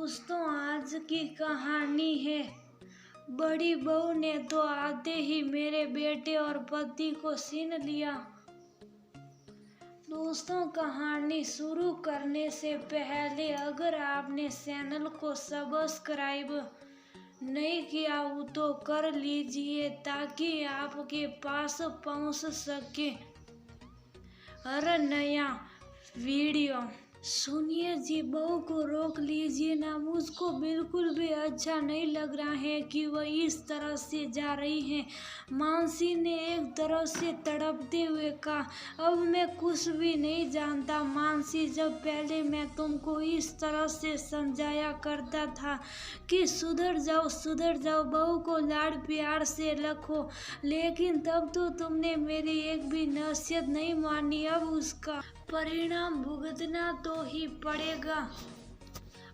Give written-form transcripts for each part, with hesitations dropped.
दोस्तों, आज की कहानी है। बड़ी बहू ने तो आते ही मेरे बेटे और पति को छीन लिया। दोस्तों, कहानी शुरू करने से पहले अगर आपने चैनल को सब्सक्राइब नहीं किया हो तो कर लीजिए ताकि आपके पास पहुंच सके हर नया वीडियो। सुनिए जी, बहू को रोक लीजिए ना, मुझको बिल्कुल भी अच्छा नहीं लग रहा है कि वह इस तरह से जा रही है। मानसी ने एक तरह से तड़पते हुए कहा, अब मैं कुछ भी नहीं जानता मानसी, जब पहले मैं तुमको इस तरह से समझाया करता था कि सुधर जाओ, बहू को लाड़ प्यार से रखो, लेकिन तब तो तुमने मेरी एक भी नसीहत नहीं मानी। अब उसका परिणाम भुगतना तो ही पड़ेगा।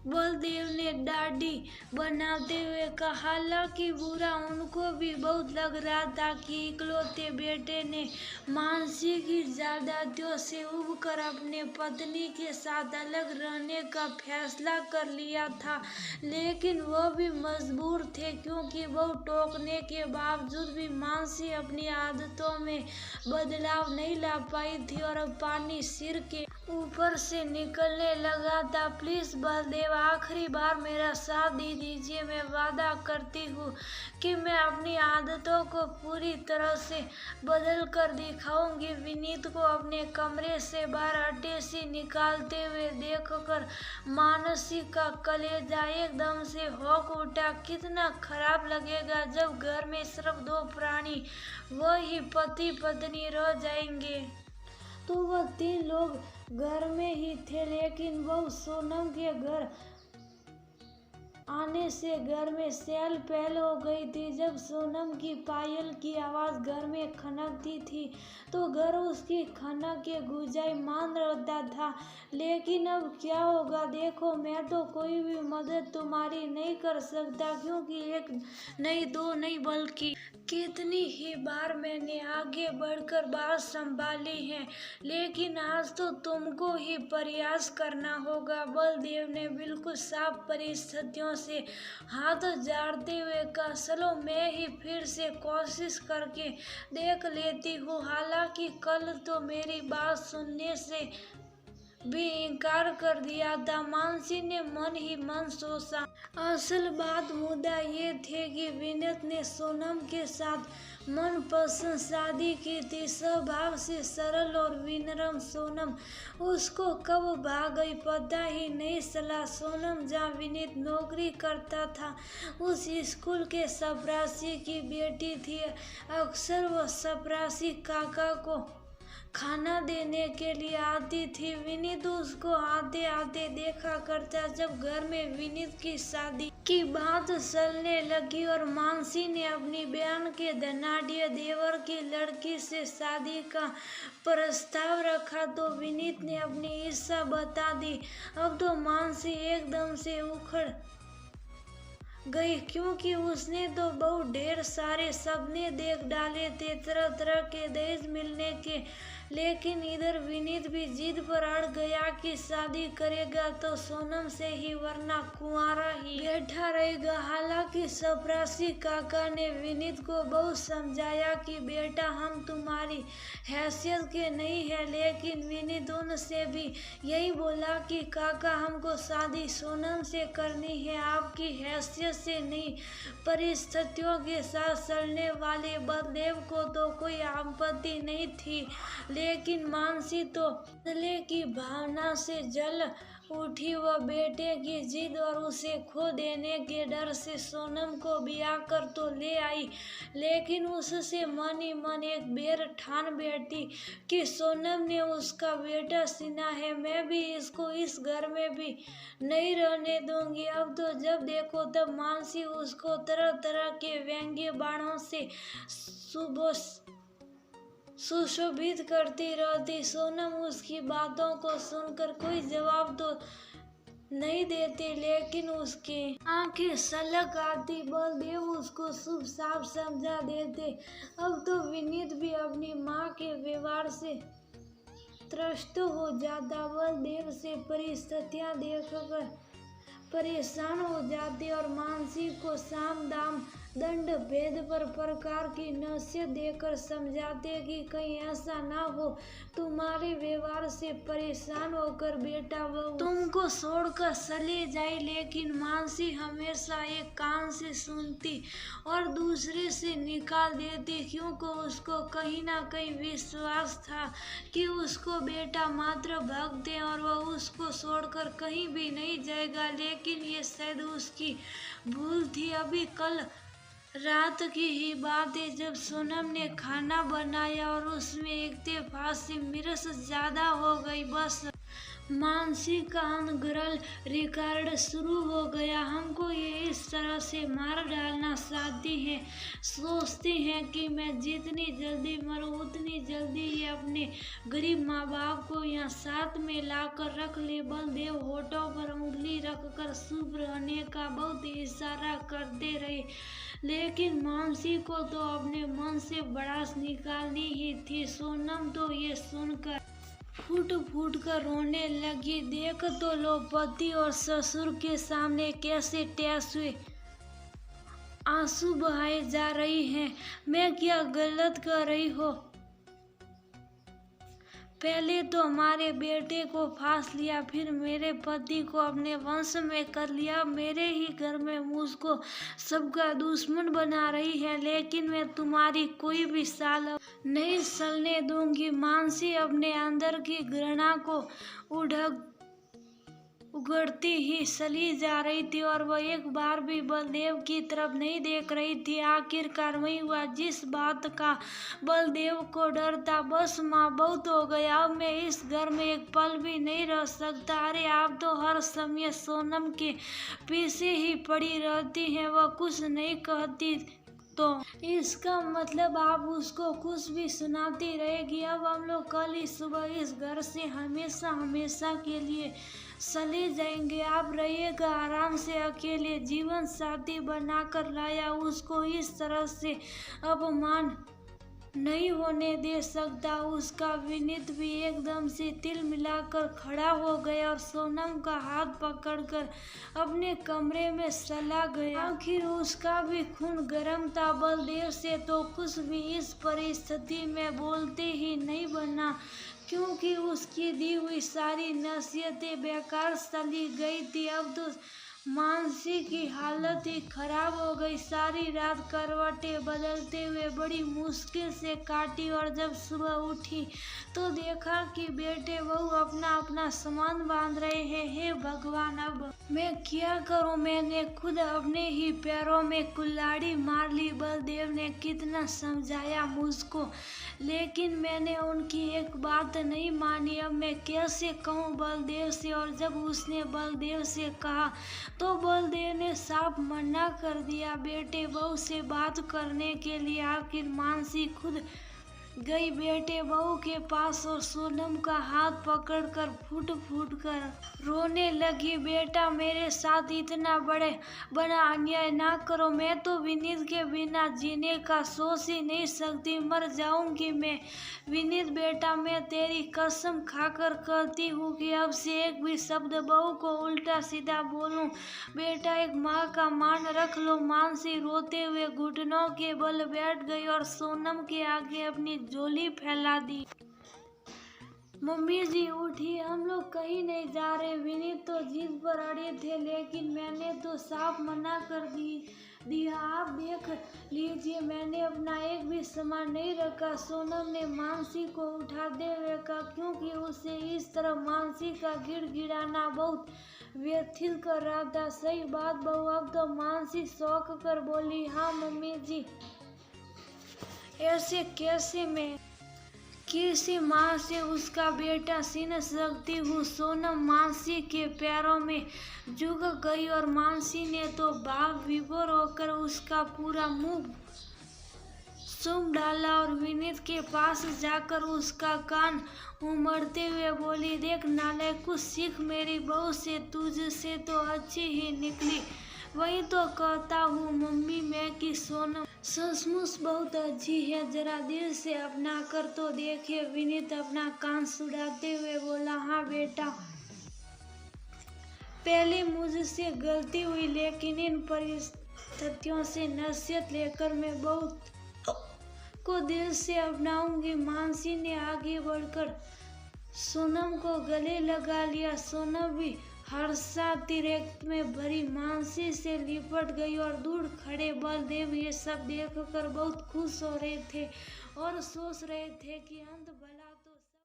बलदेव ने दाढ़ी बनाते हुए कहा। हालांकि बुरा उनको भी बहुत लग रहा था कि इकलौते बेटे ने मानसी की जायदादों से उबकर अपने पत्नी के साथ अलग रहने का फैसला कर लिया था, लेकिन वह भी मजबूर थे क्योंकि बहुत टोकने के बावजूद भी मानसी अपनी आदतों में बदलाव नहीं ला पाई थी और अब पानी सिर के ऊपर से निकलने लगा था। प्लीज बलदेव, आखिरी बार मेरा साथ दे दीजिए। मैं वादा करती हूँ कि मैं अपनी आदतों को पूरी तरह से बदल कर दिखाऊंगी। विनीत को अपने कमरे से बाहर अड्डे से निकालते हुए देखकर मानसी का कलेजा एकदम से होक उठा। कितना खराब लगेगा जब घर में सिर्फ दो प्राणी, वही पति पत्नी रह जाएंगे। तो वह तीन लोग घर में ही थे, लेकिन वह सोनम के घर आने से घर में चहल पहल हो गई थी। जब सोनम की पायल की आवाज घर में खनकती थी तो घर उसकी खनक के गुंजायमान रहता था। लेकिन अब क्या होगा? देखो, मैं तो कोई भी मदद तुम्हारी नहीं कर सकता क्योंकि एक नहीं, दो नहीं, बल्कि कितनी ही बार मैंने आगे बढ़कर बात संभाली है, लेकिन आज तो तुमको ही प्रयास करना होगा। बलदेव ने बिल्कुल साफ परिस्थितियों से हाथ झाड़ते हुए कहा, चलो मैं ही फिर से कोशिश करके देख लेती हूँ। हालांकि कल तो मेरी बात सुनने से भी इनकार कर दिया था। मानसी ने मन ही मन सोचा। असल बात मुद्दा ये थे कि विनीत ने सोनम के साथ मनपसंद शादी की थी। स्वभाव से सरल और विनम्र सोनम उसको कब भाग गई पता ही नहीं चला। सोनम जहाँ विनीत नौकरी करता था उस स्कूल के चपरासी की बेटी थी। अक्सर वह चपरासी काका को खाना देने के लिए आती थी। विनीत उसको आते आते देखा करता। जब घर में विनीत की शादी की बात चलने लगी और मानसी ने अपनी बहन के धनाढ़ देवर की लड़की से शादी का प्रस्ताव रखा तो विनीत ने अपनी इच्छा बता दी। अब तो मानसी एकदम से उखड़ गई क्योंकि उसने तो बहुत ढेर सारे सपने देख डाले थे, तरह तरह के दहेज मिलने के। लेकिन इधर विनीत भी जिद पर अड़ गया कि शादी करेगा तो सोनम से ही, वरना कुंवारा ही बैठा रहेगा। हालांकि चपरासी काका ने विनीत को बहुत समझाया कि बेटा, हम तुम्हारी हैसियत के नहीं है, लेकिन विनीत उनसे भी यही बोला कि काका, हमको शादी सोनम से करनी है, आपकी हैसियत से नहीं। परिस्थितियों के साथ चलने वाले बलदेव को तो कोई आपत्ति नहीं थी, लेकिन मानसी तो बदले की भावना से जल उठी। वह बेटे की जिद और उसे खो देने के डर से सोनम को ब्याह कर तो ले आई, लेकिन उससे मन ही मन एक बेर ठान बैठी कि सोनम ने उसका बेटा छीना है, मैं भी इसको इस घर में भी नहीं रहने दूंगी। अब तो जब देखो तब मानसी उसको तरह तरह के व्यंग्य बाणों से सुशोभित करती रहती। सोनम उसकी बातों को सुनकर कोई जवाब तो नहीं देती, लेकिन उसकी आंखें सलग आती। बलदेव उसको शुभ साफ समझा देते। अब तो विनीत भी अपनी माँ के व्यवहार से त्रस्त हो जाता। बलदेव से परिस्थितियां देखकर परेशान हो जाते और मानसी को साम दाम दंड भेद पर प्रकार की नसीहत देकर समझाते कि कहीं ऐसा ना हो तुम्हारे व्यवहार से परेशान होकर बेटा वो तुमको छोड़कर चले जाए। लेकिन मानसी हमेशा एक कान से सुनती और दूसरे से निकाल देती, क्योंकि उसको कहीं ना कहीं विश्वास था कि उसको बेटा मात्र भक्त है और वह उसको छोड़कर कहीं भी नहीं जाएगा। लेकिन ये शायद उसकी भूल थी। अभी कल रात की ही बात है जब सोनम ने खाना बनाया और उसमें इत्तेफाक से मिर्च ज्यादा हो गई। बस मानसी का अनर्गल रिकॉर्ड शुरू हो गया। हमको ये इस तरह से मार डालना चाहती है, सोचती हैं कि मैं जितनी जल्दी मरूं उतनी जल्दी ये अपने गरीब माँ बाप को यहाँ साथ में लाकर रख ले। बलदेव होठों पर उंगली रखकर चुप रहने का बहुत इशारा करते रहे, लेकिन मानसी को तो अपने मन से भड़ास निकालनी ही थी। सोनम तो ये सुनकर फूट फूट कर रोने लगी। देख तो लो पति और ससुर के सामने कैसे टैस हुए आंसू बहाए जा रही हैं। मैं क्या गलत कर रही हो? पहले तो हमारे बेटे को फांस लिया, फिर मेरे पति को अपने वंश में कर लिया, मेरे ही घर में मुझको सबका दुश्मन बना रही है। लेकिन मैं तुम्हारी कोई भी साल नहीं चलने दूंगी। मानसी अपने अंदर की घृणा को उगड़ती ही चली जा रही थी और वह एक बार भी बलदेव की तरफ नहीं देख रही थी। आखिरकार वही हुआ जिस बात का बलदेव को डर था। बस माँ बहुत हो गया, अब मैं इस घर में एक पल भी नहीं रह सकता। अरे आप तो हर समय सोनम के पीछे ही पड़ी रहती हैं, वह कुछ नहीं कहती तो इसका मतलब आप उसको कुछ भी सुनाती रहेगी। अब हम लोग कल ही सुबह इस घर से हमेशा हमेशा के लिए चले जाएंगे। आप रहिएगा आराम से अकेले। जीवन साथी बनाकर लाया, उसको इस तरह से अपमान नहीं होने दे सकता। उसका विनीत भी एकदम से तिल मिलाकर खड़ा हो गया और सोनम का हाथ पकड़कर अपने कमरे में चला गया। आखिर उसका भी खून गर्म था। बलदेव से तो कुछ भी इस परिस्थिति में बोलते ही नहीं बना, क्योंकि उसकी दी हुई सारी नसीहतें बेकार चली गई थी। अब तो मानसी की हालत ही खराब हो गई। सारी रात करवटें बदलते हुए बड़ी मुश्किल से काटी और जब सुबह उठी तो देखा कि बेटे बहू अपना अपना सामान बांध रहे हैं। हे भगवान, अब मैं क्या करूं? मैंने खुद अपने ही पैरों में कुल्हाड़ी मार ली। बलदेव ने कितना समझाया मुझको, लेकिन मैंने उनकी एक बात नहीं मानी। अब मैं कैसे कहूँ बलदेव से? और जब उसने बलदेव से कहा तो बलदेव ने साफ मना कर दिया बेटे बहू से बात करने के लिए। आखिर मानसी खुद गई बेटे बहू के पास और सोनम का हाथ पकड़कर फूट फूट कर रोने लगी। बेटा, मेरे साथ इतना बड़ा अन्याय ना करो। मैं तो विनीत के बिना जीने का सोच ही नहीं सकती, मर जाऊंगी मैं। विनीत बेटा, मैं तेरी कसम खाकर कहती हूँ कि अब से एक भी शब्द बहू को उल्टा सीधा बोलूं। बेटा, एक माँ का मान रख लो। मानसी रोते हुए घुटनों के बल बैठ गई और सोनम के आगे अपनी झोली फैला दी। मम्मी जी उठी, हम लोग कहीं नहीं जा रहे। विनीत तो जिद पर अड़े थे, लेकिन मैंने तो साफ मना कर दिया। आप देख लीजिए, मैंने अपना एक भी सामान नहीं रखा। सोनम ने मानसी को उठाते हुए कहा, क्योंकि उसे इस तरह मानसी का गिड़गिड़ाना बहुत व्यथित कर रहा था। सही बात बहू, अब तो मानसी चौंक कर बोली, हाँ मम्मी जी, ऐसे कैसे? मैं किसी माँ से उसका बेटा छीन सकती हूँ? सोनम मानसी के पैरों में झुक गई और मानसी ने तो भाव विभोर होकर उसका पूरा मुंह चूम डाला और विनीत के पास जाकर उसका कान उमड़ते हुए बोली, देख नालायक, कुछ सीख मेरी बहू से, तुझसे तो अच्छी ही निकली। वही तो कहता हूँ मम्मी मैं कि सोनम सचमुच बहुत अच्छी है, जरा दिल से अपना कर तो देखिए। विनीत अपना कान सुड़ाते हुए बोला, हाँ बेटा, पहले मुझसे गलती हुई, लेकिन इन परिस्थितियों से नसीहत लेकर मैं बहुत को दिल से अपनाऊंगी। मानसी ने आगे बढ़कर सोनम को गले लगा लिया। सोनम भी हर्षातिरेक में भरी मानसी से लिपट गई और दूर खड़े बलदेव ये सब देखकर बहुत खुश हो रहे थे और सोच रहे थे कि अंत